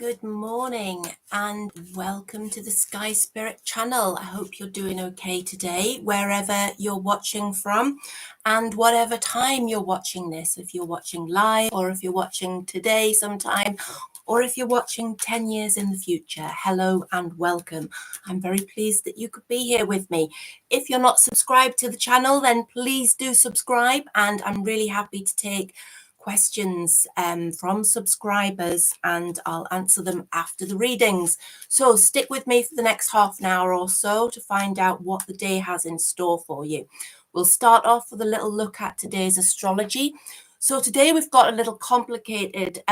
Good morning and welcome to the Sky Spirit channel. I hope you're doing okay today, wherever you're watching from and whatever time you're watching this. If you're watching live or if you're watching today sometime, or if you're watching 10 years in the future, hello and welcome. I'm very pleased that you could be here with me. If you're not subscribed to the channel, then please do subscribe, and I'm really happy to take questions from subscribers and I'll answer them after the readings. So stick with me for the next half an hour or so to find out what the day has in store for you. We'll start off with a little look at today's astrology. So today we've got a little complicated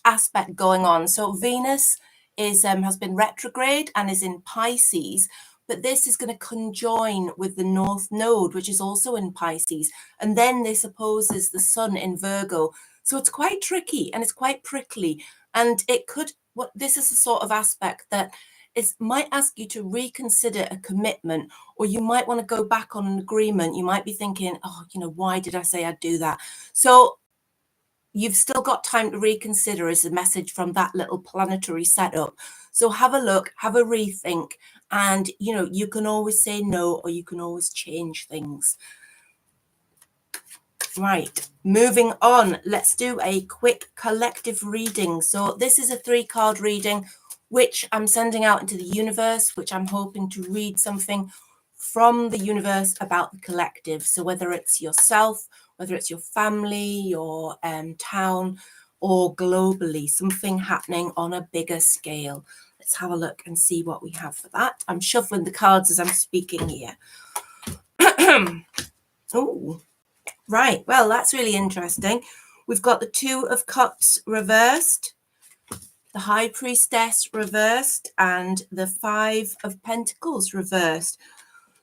aspect going on. So Venus is has been retrograde and is in Pisces, but this is going to conjoin with the North Node, which is also in Pisces. And then this opposes the Sun in Virgo. So it's quite tricky and it's quite prickly. And it could, this is the sort of aspect that might ask you to reconsider a commitment, or you might want to go back on an agreement. You might be thinking, oh, why did I say I'd do that? So you've still got time to reconsider as a message from that little planetary setup. So have a look, have a rethink, and you can always say no, or you can always change things. Right, moving on, let's do a quick collective reading. So this is a 3-card reading, which I'm sending out into the universe, which I'm hoping to read something from the universe about the collective. So whether it's yourself, whether it's your family, your town, or globally, something happening on a bigger scale. Let's have a look and see what we have for that. I'm shuffling the cards as I'm speaking here. Oh, right. Well, that's really interesting. We've got the 2 of Cups reversed, the High Priestess reversed, and the 5 of Pentacles reversed.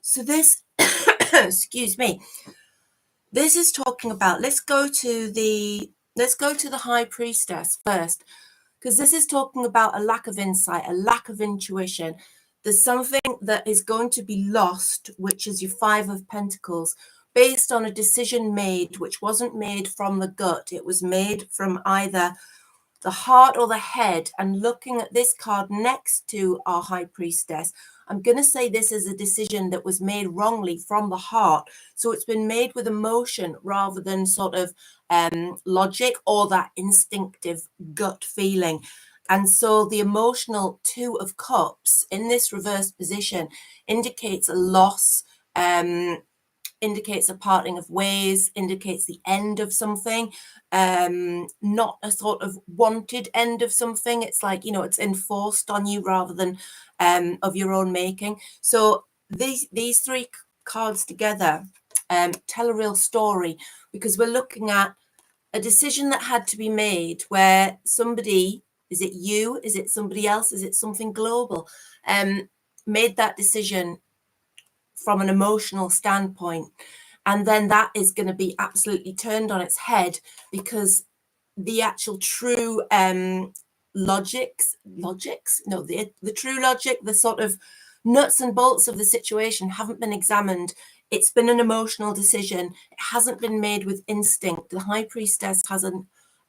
So this, excuse me, this is talking about, let's go to the High Priestess first, because this is talking about a lack of insight, a lack of intuition. There's something that is going to be lost, which is your 5 of Pentacles, based on a decision made, which wasn't made from the gut. It was made from either the heart or the head. And looking at this card next to our High Priestess, I'm going to say this is a decision that was made wrongly from the heart. So it's been made with emotion rather than sort of logic or that instinctive gut feeling. And so the emotional 2 of Cups in this reverse position indicates a loss, indicates a parting of ways, indicates the end of something, not a sort of wanted end of something. It's like, it's enforced on you rather than of your own making. So these 3 cards together tell a real story, because we're looking at a decision that had to be made where somebody, is it you, is it somebody else, is it something global, made that decision from an emotional standpoint, and then that is going to be absolutely turned on its head, because the actual true the true logic, the sort of nuts and bolts of the situation haven't been examined. It's been an emotional decision. It hasn't been made with instinct. The High Priestess has a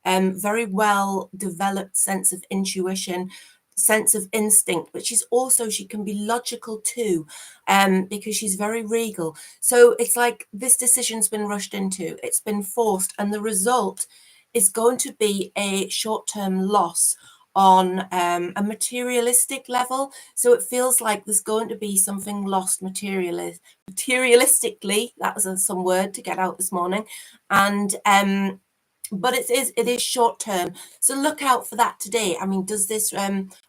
very well developed sense of intuition, sense of instinct, but she can be logical too, because she's very regal. So it's like this decision's been rushed into, it's been forced, and the result is going to be a short-term loss on a materialistic level. So it feels like there's going to be something lost materialistically. That was some word to get out this morning. And but it is short term, so look out for that today. I mean, does this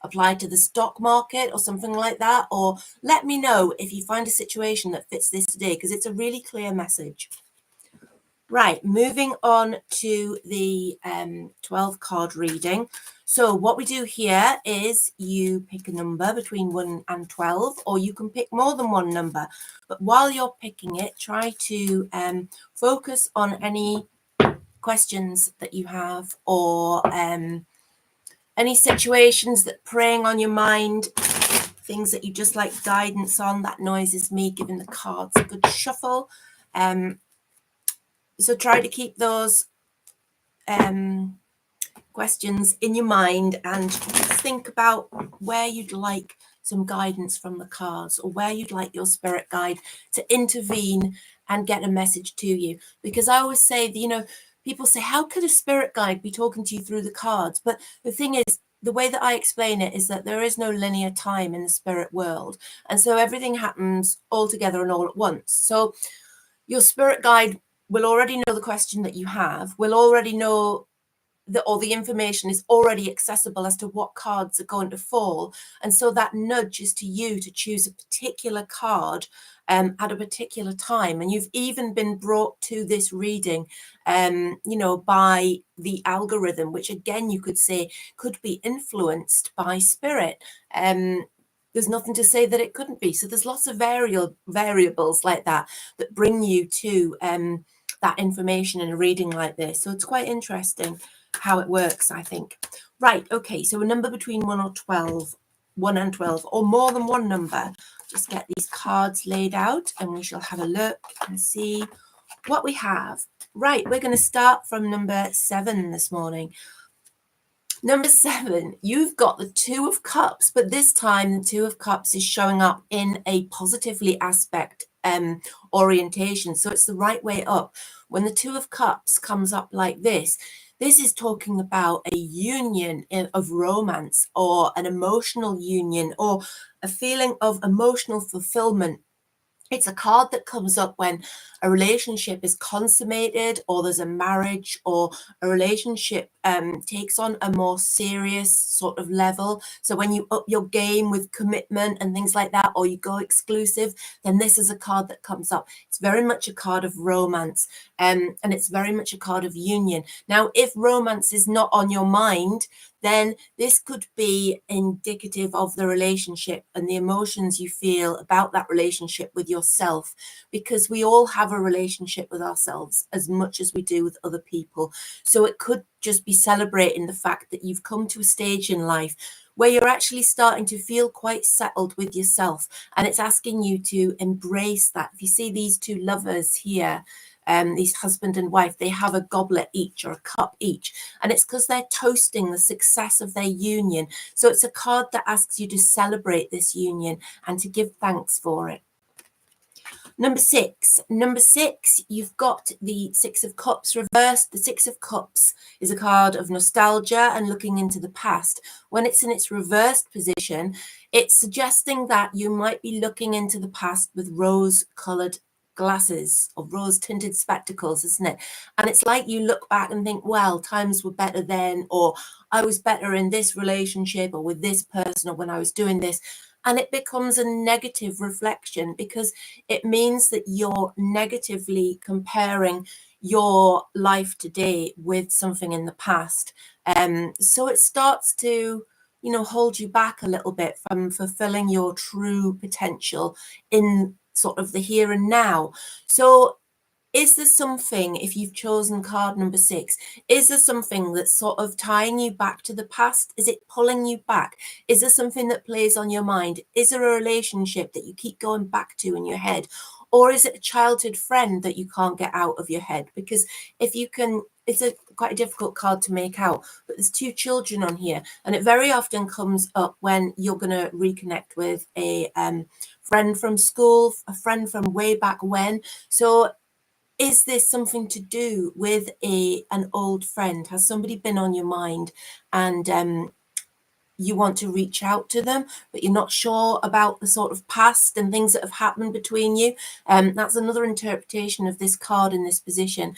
apply to the stock market or something like that? Or let me know if you find a situation that fits this today, because it's a really clear message. Right, moving on to the 12 card reading. So what we do here is you pick a number between 1 and 12, or you can pick more than one number. But while you're picking it, try to focus on any questions that you have, or any situations that preying on your mind, things that you just like guidance on. That noise is me giving the cards a good shuffle. So try to keep those questions in your mind and just think about where you'd like some guidance from the cards, or where you'd like your spirit guide to intervene and get a message to you. Because I always say, people say, how could a spirit guide be talking to you through the cards? But the thing is, the way that I explain it is that there is no linear time in the spirit world. And so everything happens all together and all at once. So your spirit guide will already know the question that you have, will already know that all the information is already accessible as to what cards are going to fall. And so that nudge is to you to choose a particular card at a particular time. And you've even been brought to this reading, by the algorithm, which again, you could say could be influenced by spirit. There's nothing to say that it couldn't be. So there's lots of variables like that bring you to that information in a reading like this. So it's quite interesting how it works, I think. Right, okay, so a number between 1 and 12, or more than one number. Just get these cards laid out and we shall have a look and see what we have. Right, we're going to start from number 7 this morning. Number 7, you've got the Two of Cups, but this time the Two of Cups is showing up in a positively aspect orientation. So it's the right way up. When the Two of Cups comes up like this is talking about a union of romance, or an emotional union, or a feeling of emotional fulfillment. It's a card that comes up when a relationship is consummated, or there's a marriage, or a relationship takes on a more serious sort of level. So when you up your game with commitment and things like that, or you go exclusive, then this is a card that comes up. It's very much a card of romance, and it's very much a card of union. Now, if romance is not on your mind, then this could be indicative of the relationship and the emotions you feel about that relationship with yourself, because we all have a relationship with ourselves as much as we do with other people. So it could just be celebrating the fact that you've come to a stage in life where you're actually starting to feel quite settled with yourself, and it's asking you to embrace that. If you see these two lovers here, these husband and wife, they have a goblet each, or a cup each, and it's because they're toasting the success of their union. So it's a card that asks you to celebrate this union and to give thanks for it. Number 6, you've got the Six of Cups reversed. The Six of Cups is a card of nostalgia and looking into the past. When it's in its reversed position, it's suggesting that you might be looking into the past with rose-colored glasses, or rose-tinted spectacles, isn't it? And it's like you look back and think, well, times were better then, or I was better in this relationship, or with this person, or when I was doing this. And it becomes a negative reflection, because it means that you're negatively comparing your life today with something in the past. So it starts to, hold you back a little bit from fulfilling your true potential in sort of the here and now. So is there something, if you've chosen card number 6, is there something that's sort of tying you back to the past? Is it pulling you back? Is there something that plays on your mind? Is there a relationship that you keep going back to in your head? Or is it a childhood friend that you can't get out of your head? Because if you can, it's quite a difficult card to make out, but there's 2 children on here, and it very often comes up when you're going to reconnect with a friend from school, a friend from way back when. So is this something to do with an old friend? Has somebody been on your mind, and you want to reach out to them, but you're not sure about the sort of past and things that have happened between you? That's another interpretation of this card in this position.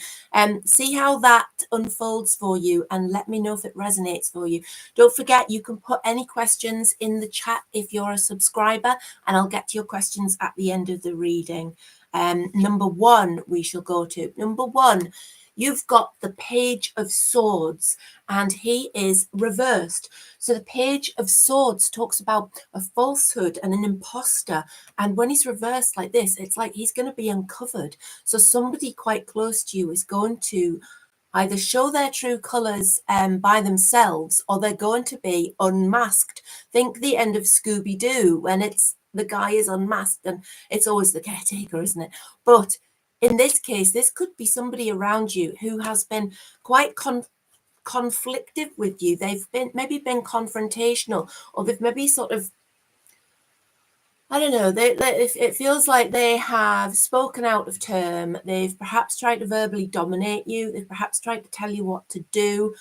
See how that unfolds for you, and let me know if it resonates for you. Don't forget, you can put any questions in the chat if you're a subscriber, and I'll get to your questions at the end of the reading. Number 1, we shall go to. Number 1, you've got the Page of Swords, and he is reversed. So the Page of Swords talks about a falsehood and an imposter. And when he's reversed like this, it's like he's going to be uncovered. So somebody quite close to you is going to either show their true colours by themselves, or they're going to be unmasked. Think the end of Scooby-Doo, when the guy is unmasked, and it's always the caretaker, isn't it? But in this case, this could be somebody around you who has been quite conflictive with you. They've maybe been confrontational, or they've maybe sort of, I don't know, it feels like they have spoken out of term. They've perhaps tried to verbally dominate you. They've perhaps tried to tell you what to do,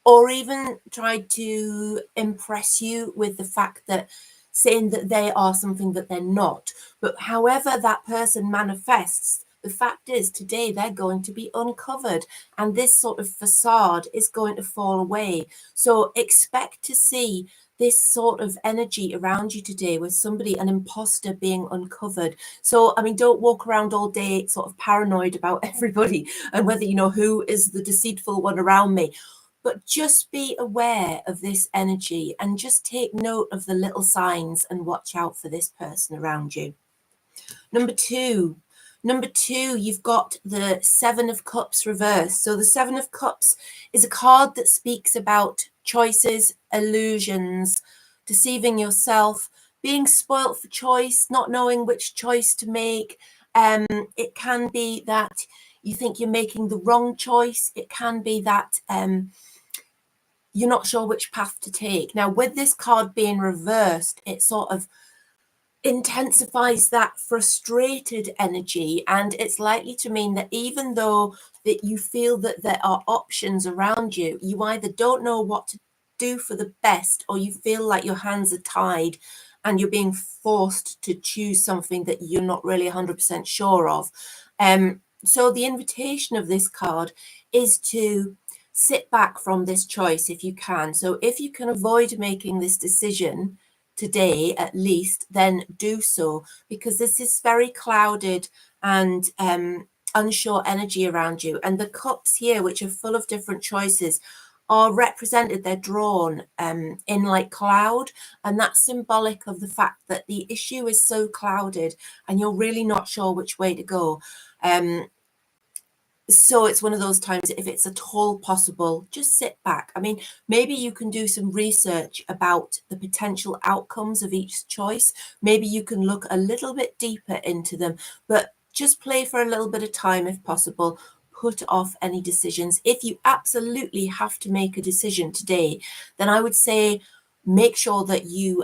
or even tried to impress you with the fact that, saying that they are something that they're not. But however that person manifests, the fact is today they're going to be uncovered, and this sort of facade is going to fall away. So expect to see this sort of energy around you today with somebody, an imposter, being uncovered. So, I mean, don't walk around all day sort of paranoid about everybody and whether you know who is the deceitful one around me. But just be aware of this energy and just take note of the little signs and watch out for this person around you. Number two, you've got the Seven of Cups reversed. So the Seven of Cups is a card that speaks about choices, illusions, deceiving yourself, being spoilt for choice, not knowing which choice to make. It can be that you think you're making the wrong choice. It can be that you're not sure which path to take. Now, with this card being reversed, it sort of intensifies that frustrated energy, and it's likely to mean that even though that you feel that there are options around you, you either don't know what to do for the best, or you feel like your hands are tied and you're being forced to choose something that you're not really 100% sure of. So the invitation of this card is to sit back from this choice if you can. So if you can avoid making this decision today, at least, then do so, because this is very clouded and unsure energy around you. And the cups here, which are full of different choices, are represented, they're drawn in like cloud, and that's symbolic of the fact that the issue is so clouded and you're really not sure which way to go. So it's one of those times, if it's at all possible, just sit back. I mean, maybe you can do some research about the potential outcomes of each choice. Maybe you can look a little bit deeper into them, but just play for a little bit of time if possible. Put off any decisions. If you absolutely have to make a decision today, then I would say make sure that you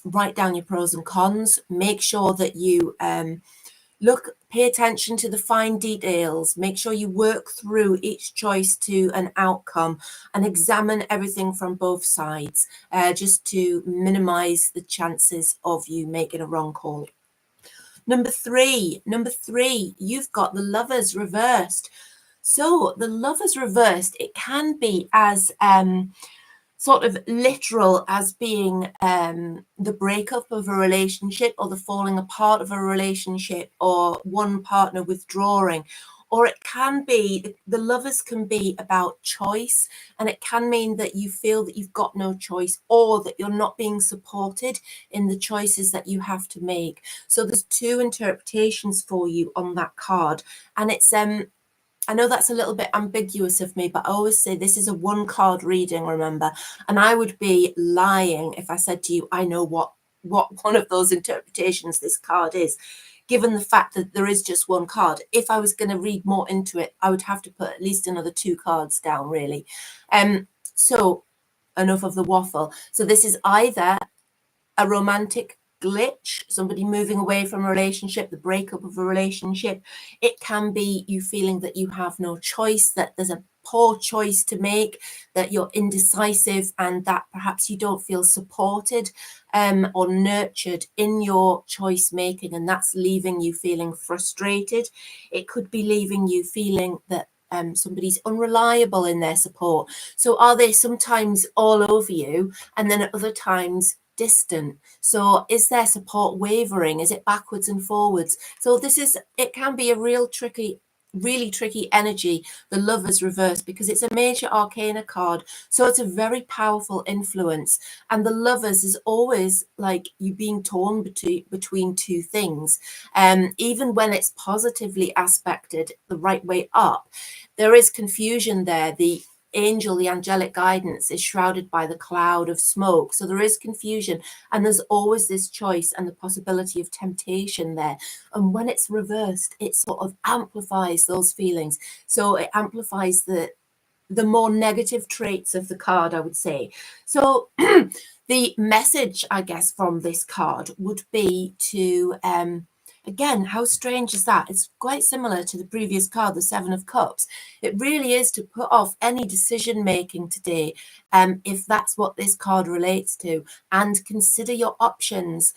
write down your pros and cons. Make sure that you pay attention to the fine details. Make sure you work through each choice to an outcome and examine everything from both sides, just to minimize the chances of you making a wrong call. Number three, you've got the Lovers reversed. So the Lovers reversed, it can be as sort of literal as being the breakup of a relationship, or the falling apart of a relationship, or one partner withdrawing. Or it can be, the Lovers can be about choice, and it can mean that you feel that you've got no choice, or that you're not being supported in the choices that you have to make. So there's two interpretations for you on that card, and it's I know that's a little bit ambiguous of me, but I always say this is a one card reading, remember, and I would be lying if I said to you, I know what one of those interpretations this card is, given the fact that there is just one card. If I was going to read more into it, I would have to put at least another two cards down, really. So enough of the waffle. So this is either a romantic glitch, somebody moving away from a relationship, the breakup of a relationship. It can be you feeling that you have no choice, that there's a poor choice to make, that you're indecisive, and that perhaps you don't feel supported or nurtured in your choice making, and that's leaving you feeling frustrated. It could be leaving you feeling that somebody's unreliable in their support. So are they sometimes all over you, and then at other times distant? So is their support wavering? Is it backwards and forwards? So it can be a really tricky energy, the Lovers reverse, because it's a major arcana card. So it's a very powerful influence. And the Lovers is always like you being torn between two things. Even when it's positively aspected the right way up, there is confusion there. angel, the angelic guidance, is shrouded by the cloud of smoke. So there is confusion, and there's always this choice and the possibility of temptation there. And when it's reversed, it sort of amplifies those feelings. So it amplifies the more negative traits of the card, I would say. So the message, I guess, from this card would be to again, how strange is that? It's quite similar to the previous card, the Seven of Cups. It really is to put off any decision making today, if that's what this card relates to, and consider your options.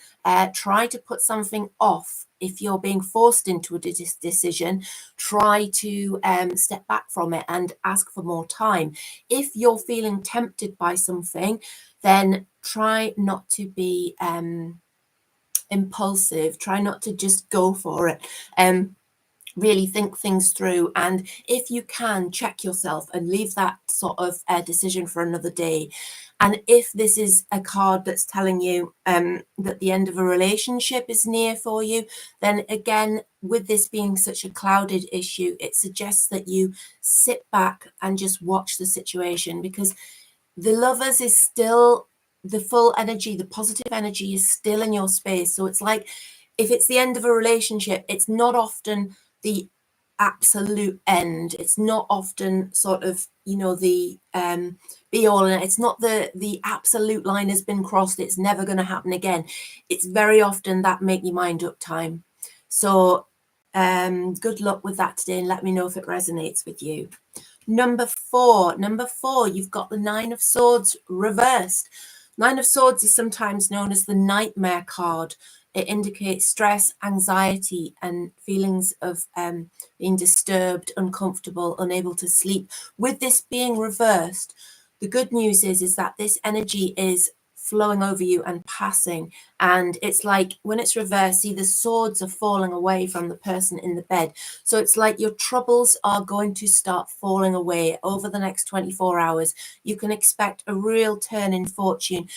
Try to put something off. If you're being forced into a decision, try to step back from it and ask for more time. If you're feeling tempted by something, then try not to be impulsive. Try not to just go for it. Really think things through, and if you can, check yourself and leave that sort of decision for another day. And if this is a card that's telling you that the end of a relationship is near for you, then again, with this being such a clouded issue, it suggests that you sit back and just watch the situation, because the Lovers is still the full energy, the positive energy is still in your space. So it's like, if it's the end of a relationship, it's not often the absolute end. It's not often sort of, you know, the be all, and it's not the absolute line has been crossed, it's never going to happen again. It's very often that make your mind up time. So good luck with that today, and let me know if it resonates with you. Number four, you've got the Nine of Swords reversed. Nine of Swords is sometimes known as the nightmare card. It indicates stress, anxiety, and feelings of being disturbed, uncomfortable, unable to sleep. With this being reversed, the good news is that this energy is flowing over you and passing. And it's like, when it's reversed, see, the swords are falling away from the person in the bed. So it's like your troubles are going to start falling away over the next 24 hours. You can expect a real turn in fortune.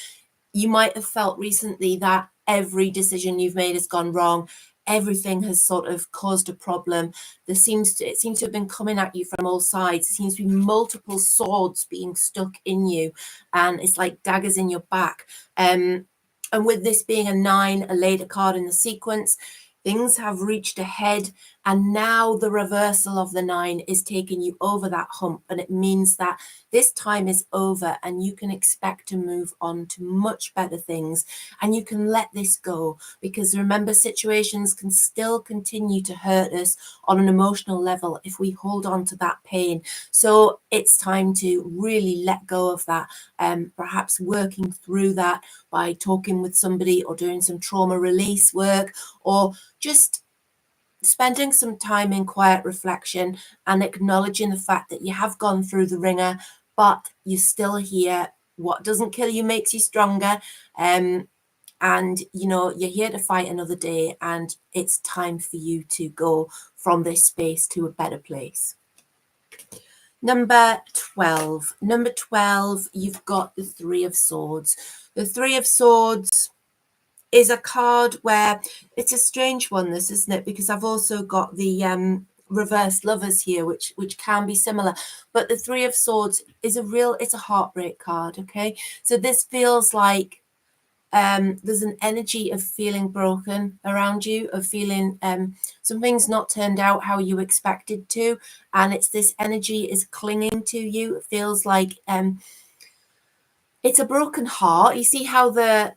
You might have felt recently that every decision you've made has gone wrong. Everything has sort of caused a problem. It seems to have been coming at you from all sides. It seems to be multiple swords being stuck in you, and it's like daggers in your back. And with this being a 9, a later card in the sequence, things have reached a head, and now the reversal of the 9 is taking you over that hump, and it means that this time is over and you can expect to move on to much better things, and you can let this go, because remember, situations can still continue to hurt us on an emotional level if we hold on to that pain. So it's time to really let go of that, perhaps working through that by talking with somebody or doing some trauma release work, or just spending some time in quiet reflection and acknowledging the fact that you have gone through the ringer, but you're still here. What doesn't kill you makes you stronger. And you know, you're here to fight another day, and it's time for you to go from this space to a better place. Number 12, you've got the Three of Swords. The Three of Swords is a card where it's a strange one, this, isn't it? Because I've also got the reversed Lovers here, which can be similar. But the Three of Swords is it's a heartbreak card, okay? So this feels like there's an energy of feeling broken around you, of feeling something's not turned out how you expected to, and it's this energy is clinging to you. It feels like it's a broken heart. You see how the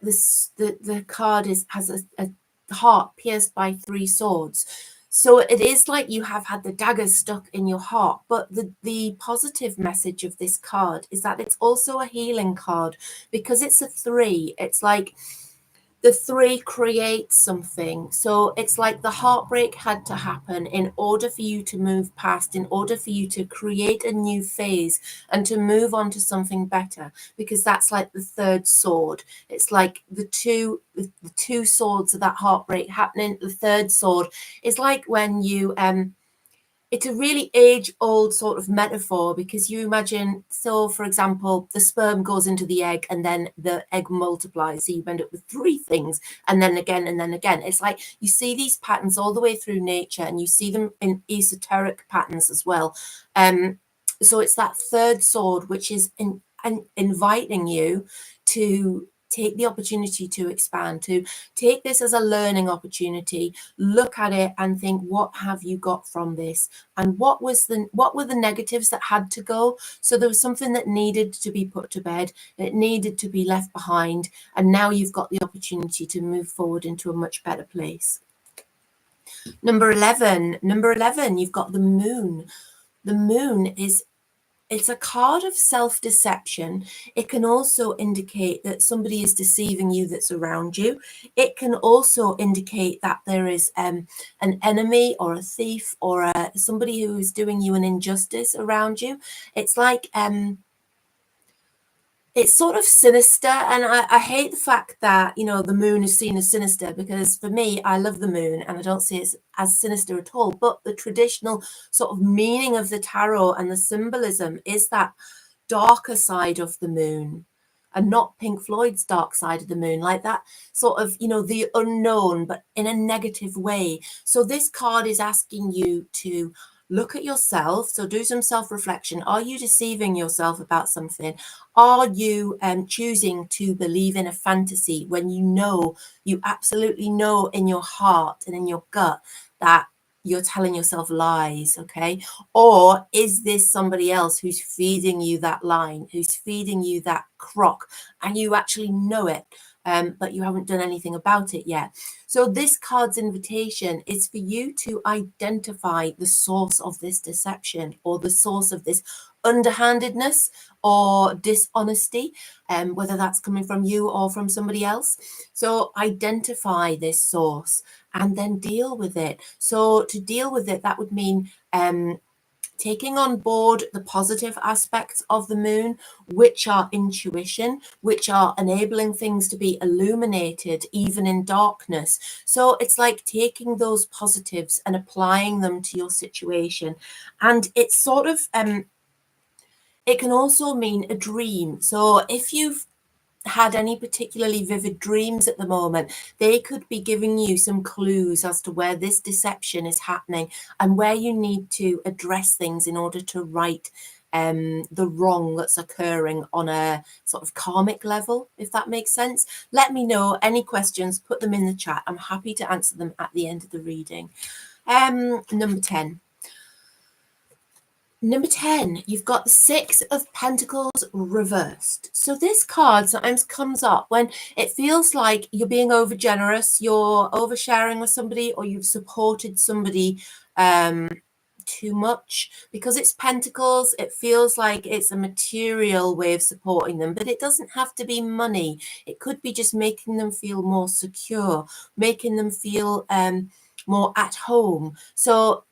card has a heart pierced by 3 swords. So it is like you have had the daggers stuck in your heart. But the positive message of this card is that it's also a healing card, because it's a 3. It's like the 3 creates something. So it's like the heartbreak had to happen in order for you to move past, in order for you to create a new phase and to move on to something better, because that's like the 3rd sword. It's like the two swords of that heartbreak happening. The 3rd sword is like when you it's a really age-old sort of metaphor, because you imagine, so for example, the sperm goes into the egg and then the egg multiplies, so you end up with 3 things, and then again and then again. It's like you see these patterns all the way through nature, and you see them in esoteric patterns as well. So it's that third sword, which is inviting you to take the opportunity to expand, to take this as a learning opportunity, look at it and think, what have you got from this? And what were the negatives that had to go? So there was something that needed to be put to bed, it needed to be left behind, and now you've got the opportunity to move forward into a much better place. Number 11, you've got the moon. The moon it's a card of self-deception. It can also indicate that somebody is deceiving you that's around you. It can also indicate that there is an enemy or a thief or somebody who is doing you an injustice around you. It's like it's sort of sinister, and I hate the fact that, you know, the moon is seen as sinister, because for me, I love the moon and I don't see it as sinister at all. But the traditional sort of meaning of the tarot and the symbolism is that darker side of the moon, and not Pink Floyd's Dark Side of the Moon, like that sort of, you know, the unknown, but in a negative way. So this card is asking you to look at yourself. So do some self-reflection. Are you deceiving yourself about something? Are you choosing to believe in a fantasy when you absolutely know in your heart and in your gut that you're telling yourself lies? Okay. Or is this somebody else who's feeding you that line, who's feeding you that crock, and you actually know it, but you haven't done anything about it yet? So this card's invitation is for you to identify the source of this deception, or the source of this underhandedness or dishonesty, whether that's coming from you or from somebody else. So identify this source and then deal with it. So to deal with it, that would mean taking on board the positive aspects of the moon, which are intuition, which are enabling things to be illuminated even in darkness. So it's like taking those positives and applying them to your situation. And it's sort of it can also mean a dream. So if you've had any particularly vivid dreams at the moment, they could be giving you some clues as to where this deception is happening and where you need to address things in order to right the wrong that's occurring on a sort of karmic level, if that makes sense. Let me know any questions, put them in the chat. I'm happy to answer them at the end of the reading. Number 10. Number 10, you've got the Six of Pentacles reversed. So this card sometimes comes up when it feels like you're being over generous, you're oversharing with somebody, or you've supported somebody too much. Because it's pentacles, it feels like it's a material way of supporting them, but it doesn't have to be money. It could be just making them feel more secure, making them feel more at home. So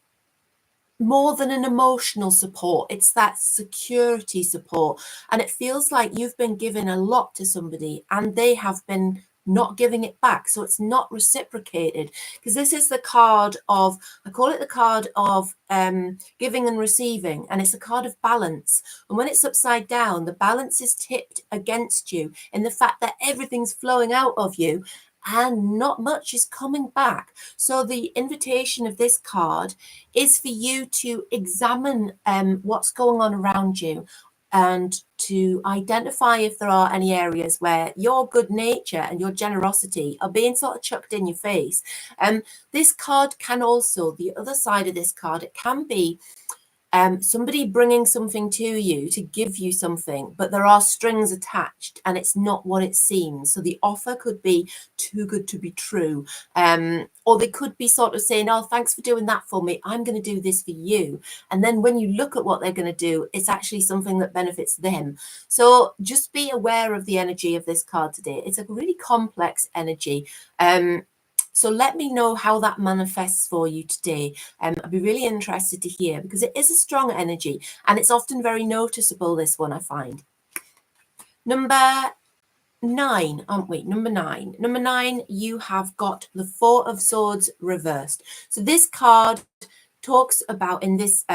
more than an emotional support, it's that security support. And it feels like you've been giving a lot to somebody and they have been not giving it back. So it's not reciprocated, because this is the card of, I call it the card of giving and receiving, and it's a card of balance. And when it's upside down, the balance is tipped against you in the fact that everything's flowing out of you and not much is coming back. So the invitation of this card is for you to examine what's going on around you, and to identify if there are any areas where your good nature and your generosity are being sort of chucked in your face. This card can also, the other side of this card, it can be somebody bringing something to you to give you something, but there are strings attached and it's not what it seems. So the offer could be too good to be true, or they could be sort of saying, oh, thanks for doing that for me, I'm going to do this for you. And then when you look at what they're going to do, it's actually something that benefits them. So just be aware of the energy of this card today. It's a really complex energy. So let me know how that manifests for you today. I'd be really interested to hear, because it is a strong energy and it's often very noticeable, this one, I find. Number 9, aren't we? Number 9. Number 9, you have got the Four of Swords reversed. So this card talks about, in this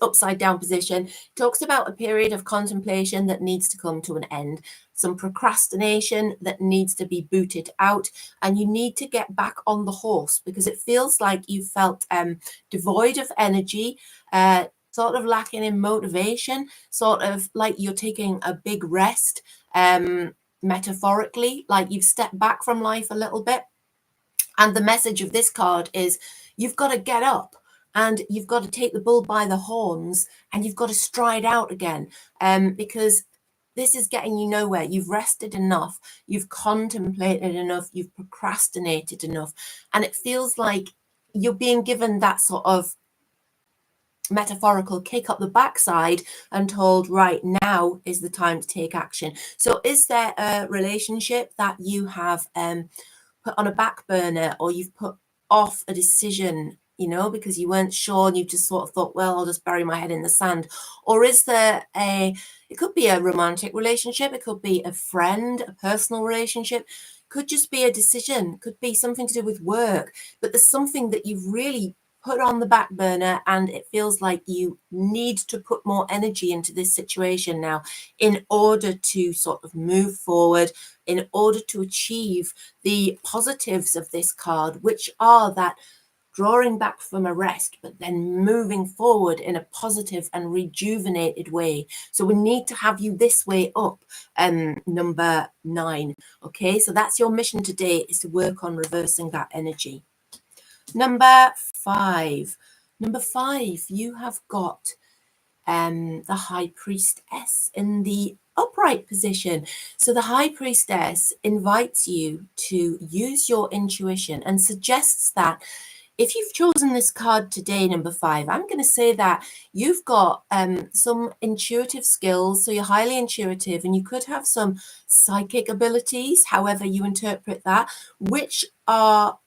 upside down position, talks about a period of contemplation that needs to come to an end, some procrastination that needs to be booted out, and you need to get back on the horse, because it feels like you felt devoid of energy, sort of lacking in motivation, sort of like you're taking a big rest, metaphorically, like you've stepped back from life a little bit. And the message of this card is you've got to get up and you've got to take the bull by the horns and you've got to stride out again, because this is getting you nowhere. You've rested enough, you've contemplated enough, you've procrastinated enough, and it feels like you're being given that sort of metaphorical kick up the backside and told, right, now is the time to take action. So is there a relationship that you have put on a back burner, or you've put off a decision, you know, because you weren't sure and you just sort of thought, well, I'll just bury my head in the sand? Or is there it could be a romantic relationship, it could be a friend, a personal relationship, could just be a decision, could be something to do with work, but there's something that you've really put on the back burner and it feels like you need to put more energy into this situation now in order to sort of move forward, in order to achieve the positives of this card, which are that drawing back from a rest, but then moving forward in a positive and rejuvenated way. So we need to have you this way up, number 9. Okay, so that's your mission today, is to work on reversing that energy. Number 5. Number 5, you have got the High Priestess in the upright position. So the High Priestess invites you to use your intuition and suggests that if you've chosen this card today, number 5, I'm going to say that you've got some intuitive skills. So you're highly intuitive and you could have some psychic abilities, however you interpret that, which are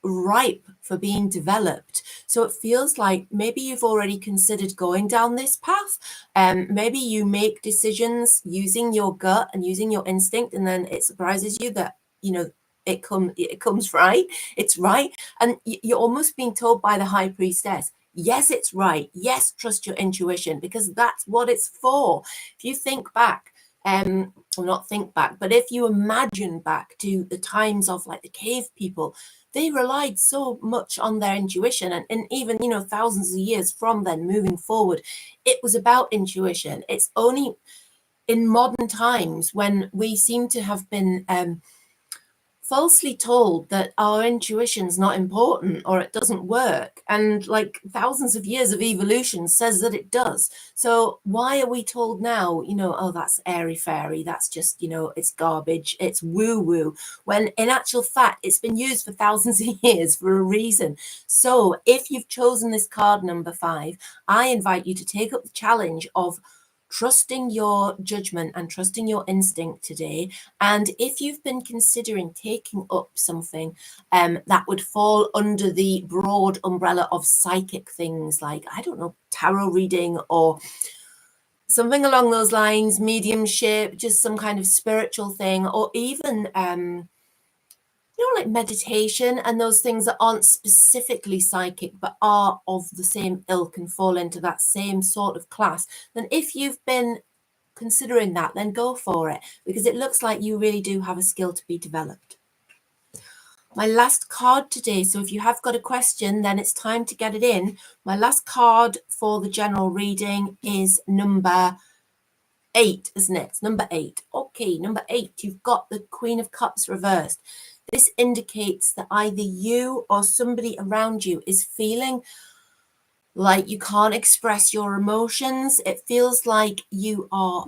ripe for being developed. So it feels like maybe you've already considered going down this path. Maybe you make decisions using your gut and using your instinct, and then it surprises you that, you know, it comes right. It's right. And you're almost being told by the High Priestess, yes, it's right. Yes, trust your intuition, because that's what it's for. If you think back, well, not think back, but if you imagine back to the times of like the cave people, they relied so much on their intuition, and even, you know, thousands of years from then moving forward, it was about intuition. It's only in modern times when we seem to have been falsely told that our intuition's not important or it doesn't work, and like thousands of years of evolution says that it does. So why are we told now, you know, oh, that's airy fairy, that's just, you know, it's garbage, it's woo woo, when in actual fact it's been used for thousands of years for a reason. So if you've chosen this card, number 5, I invite you to take up the challenge of trusting your judgment and trusting your instinct today. And if you've been considering taking up something that would fall under the broad umbrella of psychic things, like, I don't know, tarot reading or something along those lines, mediumship, just some kind of spiritual thing, or even you know, like meditation and those things that aren't specifically psychic but are of the same ilk and fall into that same sort of class, then if you've been considering that, then go for it, because it looks like you really do have a skill to be developed. My last card today, so if you have got a question, then it's time to get it in. My last card for the general reading is number 8, isn't it? It's number 8. Okay, number 8, you've got the Queen of Cups reversed. This indicates that either you or somebody around you is feeling like you can't express your emotions. It feels like you are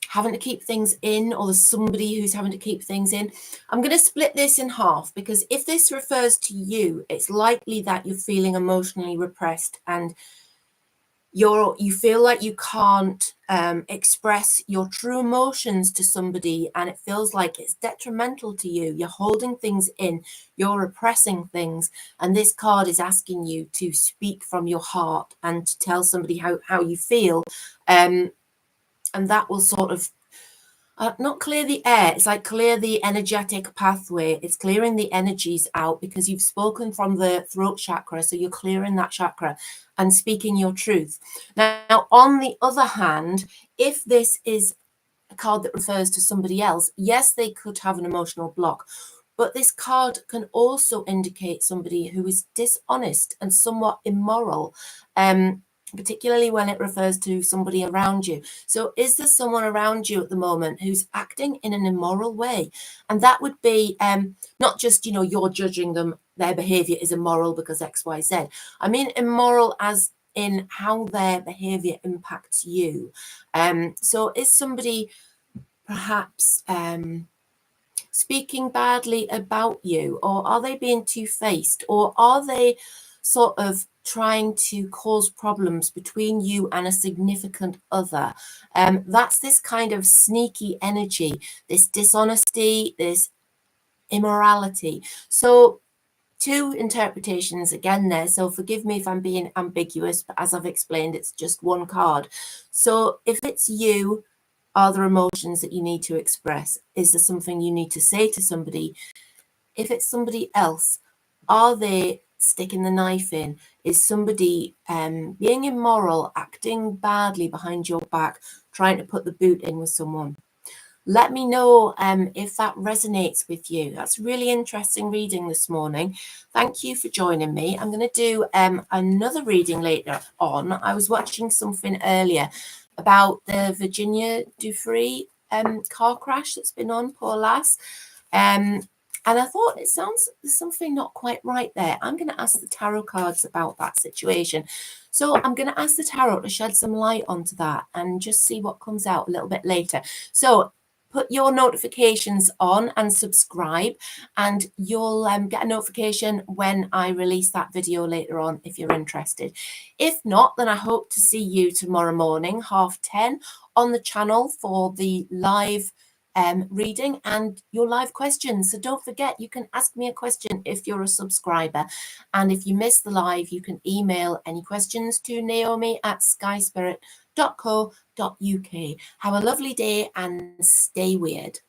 having to keep things in, or there's somebody who's having to keep things in. I'm going to split this in half, because if this refers to you, it's likely that you're feeling emotionally repressed and you feel like you can't express your true emotions to somebody, and it feels like it's detrimental to you. You're holding things in, you're repressing things, and this card is asking you to speak from your heart and to tell somebody how you feel, and that will sort of not clear the air, it's like clear the energetic pathway. It's clearing the energies out, because you've spoken from the throat chakra, so you're clearing that chakra and speaking your truth. Now, on the other hand, if this is a card that refers to somebody else, yes, they could have an emotional block, but this card can also indicate somebody who is dishonest and somewhat immoral, particularly when it refers to somebody around you. So is there someone around you at the moment who's acting in an immoral way? And that would be not just, you're judging them, their behavior is immoral because X, Y, Z. I mean immoral as in how their behavior impacts you. So is somebody perhaps speaking badly about you, or are they being two-faced, or are they sort of trying to cause problems between you and a significant other? That's this kind of sneaky energy, this dishonesty, this immorality. So two interpretations again there, so forgive me if I'm being ambiguous, but as I've explained, it's just one card. So if it's you, are there emotions that you need to express? Is there something you need to say to somebody? If it's somebody else, are they sticking the knife in? Is somebody being immoral, acting badly behind your back, trying to put the boot in with someone? Let me know if that resonates with you. That's really interesting reading this morning. Thank you for joining me. I'm going to do another reading later on. I was watching something earlier about the Virginia Dufresne car crash that's been on, poor lass. And I thought it sounds there's something not quite right there. I'm going to ask the tarot cards about that situation. So I'm going to ask the tarot to shed some light onto that and just see what comes out a little bit later. So put your notifications on and subscribe, and you'll get a notification when I release that video later on if you're interested. If not, then I hope to see you tomorrow morning, 10:30, on the channel for the live reading and your live questions. So don't forget, you can ask me a question if you're a subscriber. And if you miss the live, you can email any questions to naomi@skyspirit.co.uk. Have a lovely day and stay weird.